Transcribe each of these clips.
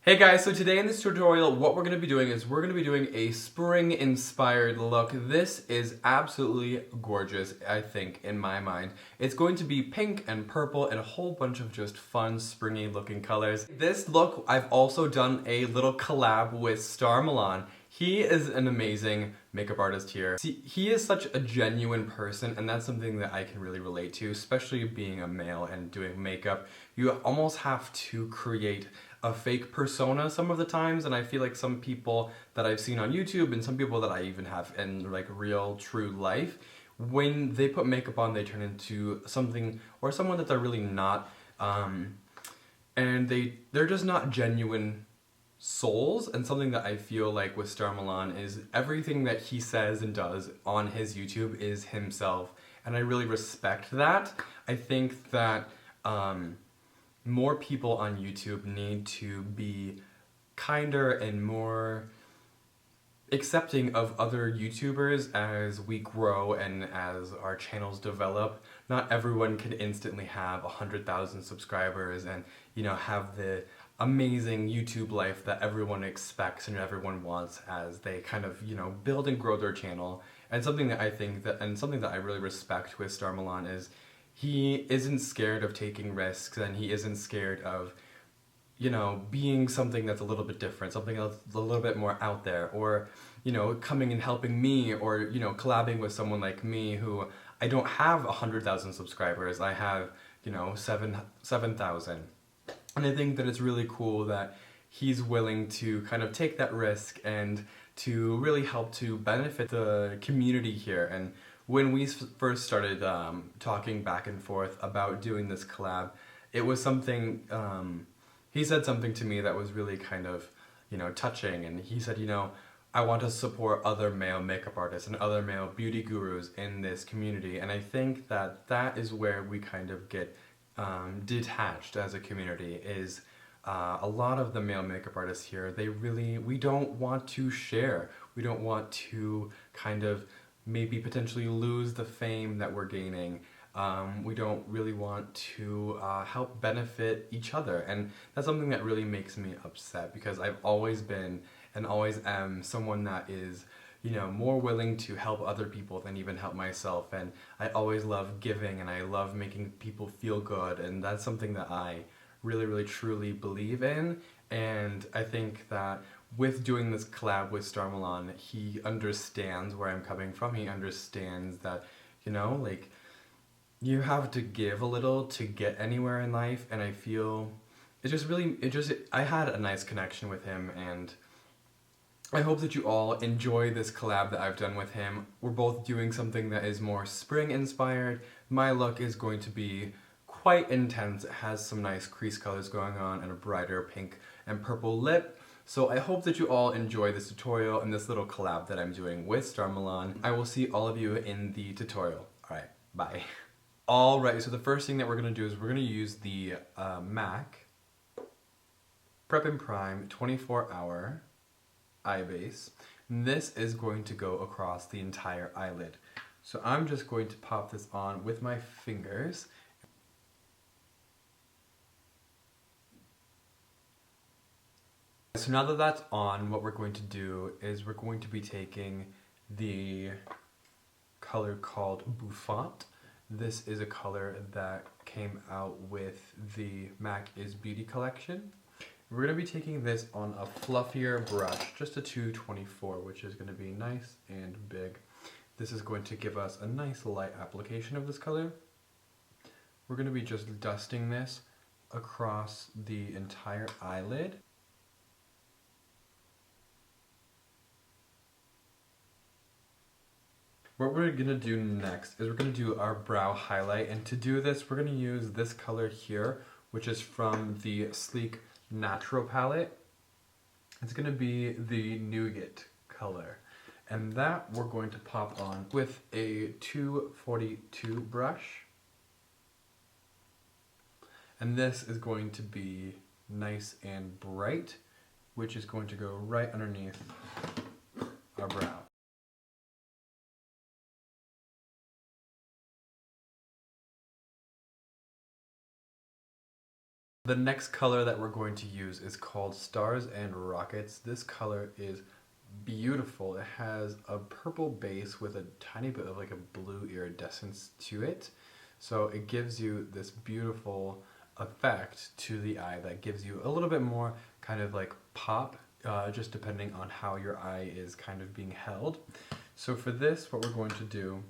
Hey guys, so today in this tutorial what we're going to be doing is we're going to be doing a spring inspired look. This is absolutely gorgeous, I think, in my mind. It's going to be pink and purple and a whole bunch of just fun springy looking colors. This look, I've also done a little collab with Stahr Milan. He is an amazing makeup artist here. See, he is such a genuine person, and that's something that I can really relate to, especially being a male and doing makeup. You almost have to create a fake persona some of the times, and I feel like some people that I've seen on YouTube and some people that I even have in like real true life, when they put makeup on, they turn into something or someone that they're really not, and they're just not genuine souls. And something that I feel like with Stahr Milan is everything that he says and does on his YouTube is himself, and I really respect that. I think that more people on YouTube need to be kinder and more accepting of other YouTubers as we grow and as our channels develop. Not everyone can instantly have 100,000 subscribers and, you know, have the amazing YouTube life that everyone expects and everyone wants as they kind of, you know, build and grow their channel. And something that I think that, and something that I really respect with Stahr Milan is he isn't scared of taking risks, and he isn't scared of, you know, being something that's a little bit different, something else a little bit more out there, or, you know, coming and helping me, or, you know, collabing with someone like me who I don't have 100,000 subscribers. I have, you know, 7,000. And I think that it's really cool that he's willing to kind of take that risk and to really help to benefit the community here. And when we first started talking back and forth about doing this collab, it was something, he said something to me that was really kind of, you know, touching. And he said, you know, I want to support other male makeup artists and other male beauty gurus in this community. And I think that that is where we kind of get detached as a community, is a lot of the male makeup artists here, we don't want to share. We don't want to kind of maybe potentially lose the fame that we're gaining. We don't really want to help benefit each other, and that's something that really makes me upset, because I've always been and always am someone that is, you know, more willing to help other people than even help myself. And I always love giving, and I love making people feel good, and that's something that I really truly believe in. And I think that with doing this collab with Stahr Milan, he understands where I'm coming from. He understands that, you know, like, you have to give a little to get anywhere in life. And I feel I had a nice connection with him, and I hope that you all enjoy this collab that I've done with him. We're both doing something that is more spring inspired. My look is going to be quite intense. It has some nice crease colors going on and a brighter pink and purple lip. So I hope that you all enjoy this tutorial and this little collab that I'm doing with Stahr Milan. I will see all of you in the tutorial. Alright, bye. Alright, so the first thing that we're going to do is we're going to use the MAC Prep and Prime 24-hour eye base. And this is going to go across the entire eyelid. So I'm just going to pop this on with my fingers. So now that that's on, what we're going to do is we're going to be taking the color called Bouffant. This is a color that came out with the MAC is Beauty collection. We're going to be taking this on a fluffier brush, just a 224, which is going to be nice and big. This is going to give us a nice light application of this color. We're going to be just dusting this across the entire eyelid. What we're going to do next is we're going to do our brow highlight, and to do this we're going to use this color here, which is from the Sleek Natural palette. It's going to be the Nougat color, and that we're going to pop on with a 242 brush, and this is going to be nice and bright, which is going to go right underneath our brow. The next color that we're going to use is called Stars and Rockets. This color is beautiful. It has a purple base with a tiny bit of like a blue iridescence to it. So it gives you this beautiful effect to the eye that gives you a little bit more kind of like pop, just depending on how your eye is kind of being held. So for this, what we're going to do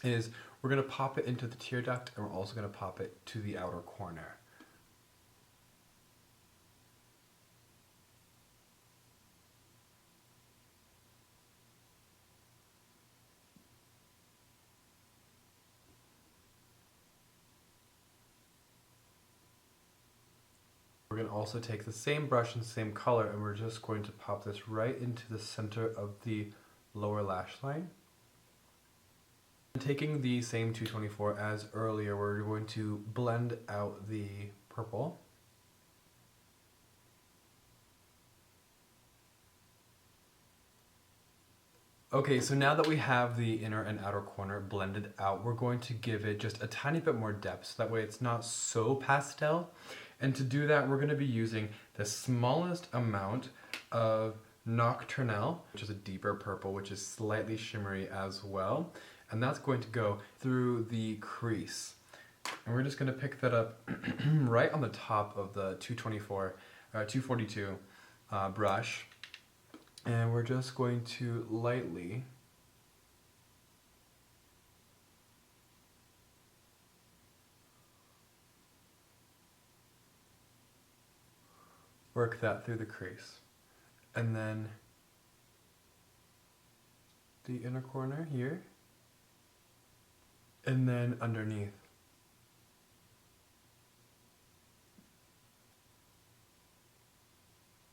is we're going to pop it into the tear duct, and we're also going to pop it to the outer corner. We're going to also take the same brush and same color, and we're just going to pop this right into the center of the lower lash line. Taking the same 224 as earlier, we're going to blend out the purple. Okay, so now that we have the inner and outer corner blended out, we're going to give it just a tiny bit more depth, so that way it's not so pastel. And to do that, we're going to be using the smallest amount of Nocturnal, which is a deeper purple, which is slightly shimmery as well. And that's going to go through the crease. And we're just going to pick that up right on the top of the 242 brush. And we're just going to lightly work that through the crease. And then the inner corner here. And then underneath.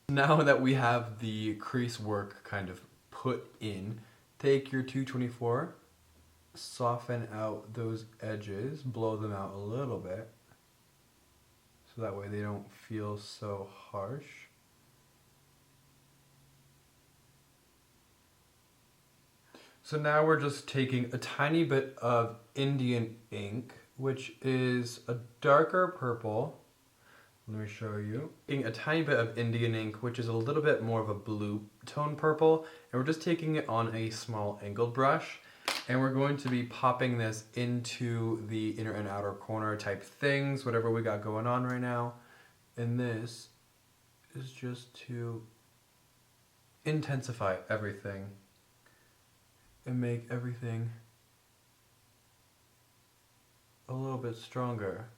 Now that we have the crease work kind of put in, take your 224, soften out those edges, blow them out a little bit, so that way they don't feel so harsh. So now we're just taking a tiny bit of Indian ink, which is a darker purple. Let me show you. Taking a tiny bit of Indian ink, which is a little bit more of a blue tone purple, and we're just taking it on a small angled brush, and we're going to be popping this into the inner and outer corner type things, whatever we got going on right now. And this is just to intensify everything and make everything a little bit stronger.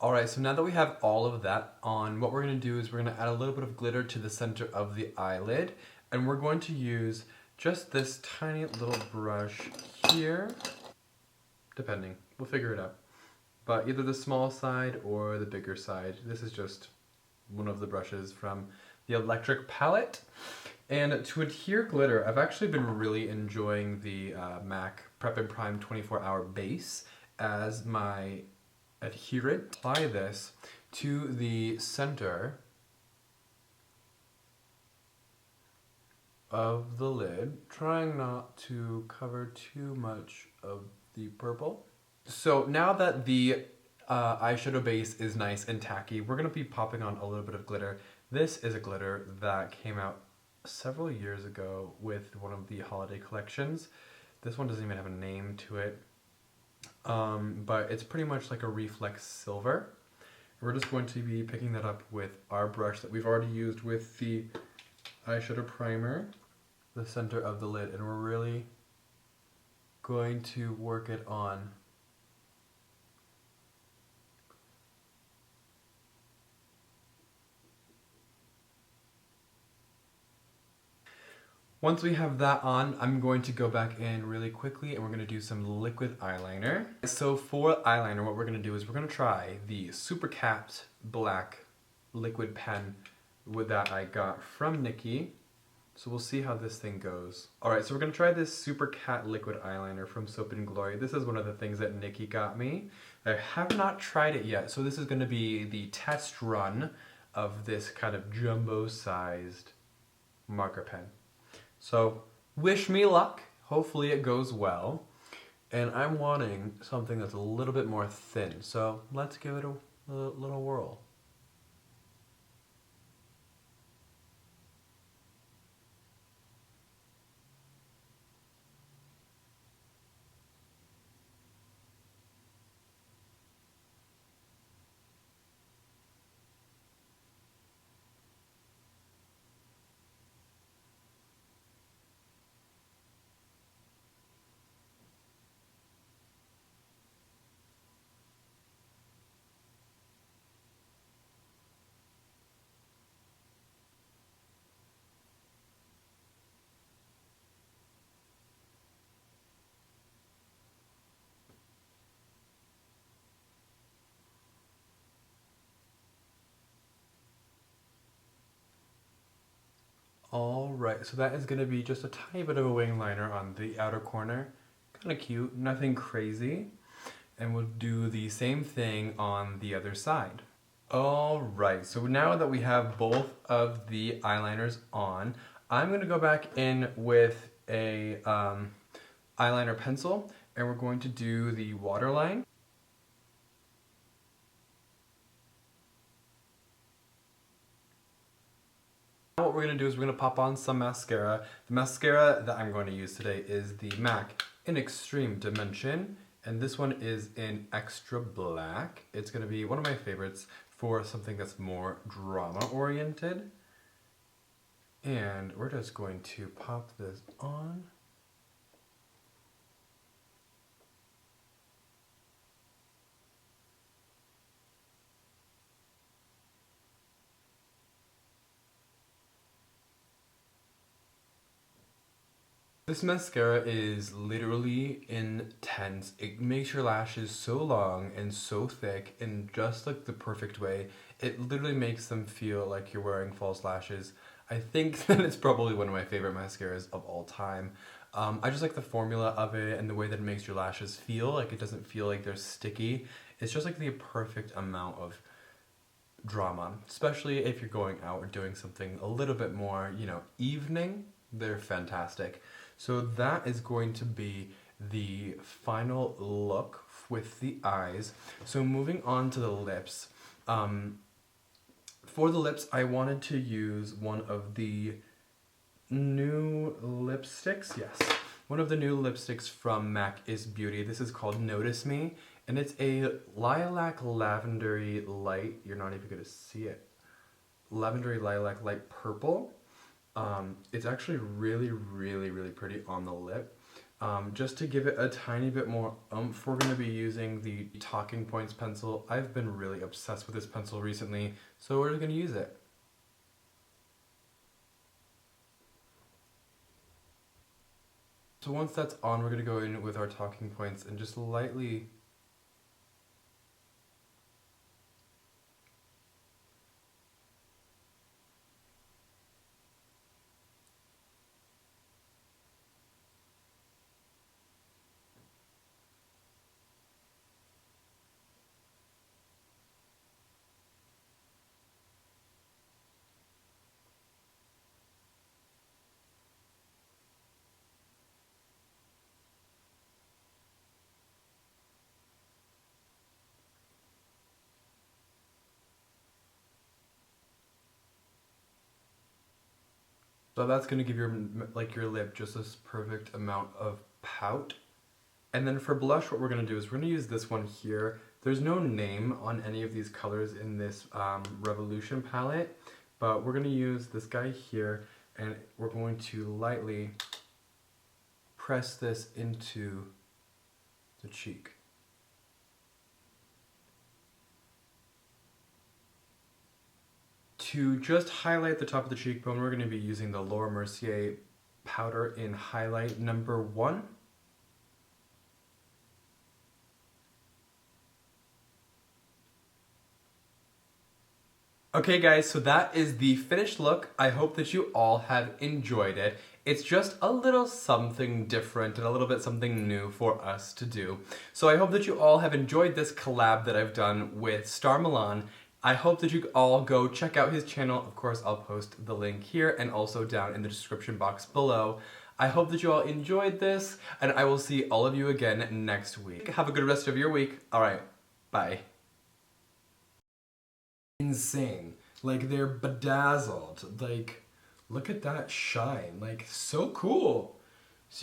Alright, so now that we have all of that on, what we're going to do is we're going to add a little bit of glitter to the center of the eyelid, and we're going to use just this tiny little brush here, depending, we'll figure it out, but either the small side or the bigger side. This is just one of the brushes from the electric palette. And to adhere glitter, I've actually been really enjoying the MAC Prep and Prime 24-hour base as my adherent. Apply this to the center of the lid, trying not to cover too much of the purple. So now that the eyeshadow base is nice and tacky, we're going to be popping on a little bit of glitter. This is a glitter that came out several years ago with one of the holiday collections. This one doesn't even have a name to it. But it's pretty much like a reflex silver. We're just going to be picking that up with our brush that we've already used with the eyeshadow primer, the center of the lid, and we're really going to work it on. Once we have that on, I'm going to go back in really quickly and we're going to do some liquid eyeliner. So for eyeliner, what we're going to do is we're going to try the Super Capped Black liquid pen that I got from Nikki. So we'll see how this thing goes. Alright, so we're going to try this Super Cat Liquid Eyeliner from Soap & Glory. This is one of the things that Nikki got me. I have not tried it yet, so this is going to be the test run of this kind of jumbo-sized marker pen. So, wish me luck. Hopefully it goes well. And I'm wanting something that's a little bit more thin, so let's give it a little whirl. Alright, so that is going to be just a tiny bit of a wing liner on the outer corner. Kind of cute, nothing crazy. And we'll do the same thing on the other side. Alright, so now that we have both of the eyeliners on, I'm going to go back in with a eyeliner pencil, and we're going to do the waterline. What we're going to do is we're going to pop on some mascara. The mascara that I'm going to use today is the MAC in Extreme Dimension, and this one is in Extra Black. It's going to be one of my favorites for something that's more drama oriented. And we're just going to pop this on. This mascara is literally intense. It makes your lashes so long and so thick in just like the perfect way. It literally makes them feel like you're wearing false lashes. I think that it's probably one of my favorite mascaras of all time. I just like the formula of it and the way that it makes your lashes feel. Like it doesn't feel like they're sticky. It's just like the perfect amount of drama, especially if you're going out or doing something a little bit more, you know, evening. They're fantastic. So that is going to be the final look with the eyes. So moving on to the lips. For the lips, I wanted to use one of the new lipsticks. Yes, one of the new lipsticks from MAC is Beauty. This is called Notice Me, and it's a lilac lavendery light. You're not even going to see it. Lavendery lilac light purple. It's actually really, really, really pretty on the lip. Just to give it a tiny bit more oomph, we're going to be using the Talking Points pencil. I've been really obsessed with this pencil recently, so we're going to use it. So once that's on, we're going to go in with our Talking Points and just lightly so that's going to give your lip just this perfect amount of pout. And then for blush, what we're going to do is we're going to use this one here. There's no name on any of these colors in this Revolution palette, but we're going to use this guy here, and we're going to lightly press this into the cheek. To just highlight the top of the cheekbone, we're going to be using the Laura Mercier powder in highlight number 1. Okay guys, so that is the finished look. I hope that you all have enjoyed it. It's just a little something different and a little bit something new for us to do. So I hope that you all have enjoyed this collab that I've done with Stahr Milan. I hope that you all go check out his channel. Of course, I'll post the link here and also down in the description box below. I hope that you all enjoyed this, and I will see all of you again next week. Have a good rest of your week. All right, bye. Insane. Like, they're bedazzled. Like, look at that shine. Like, so cool.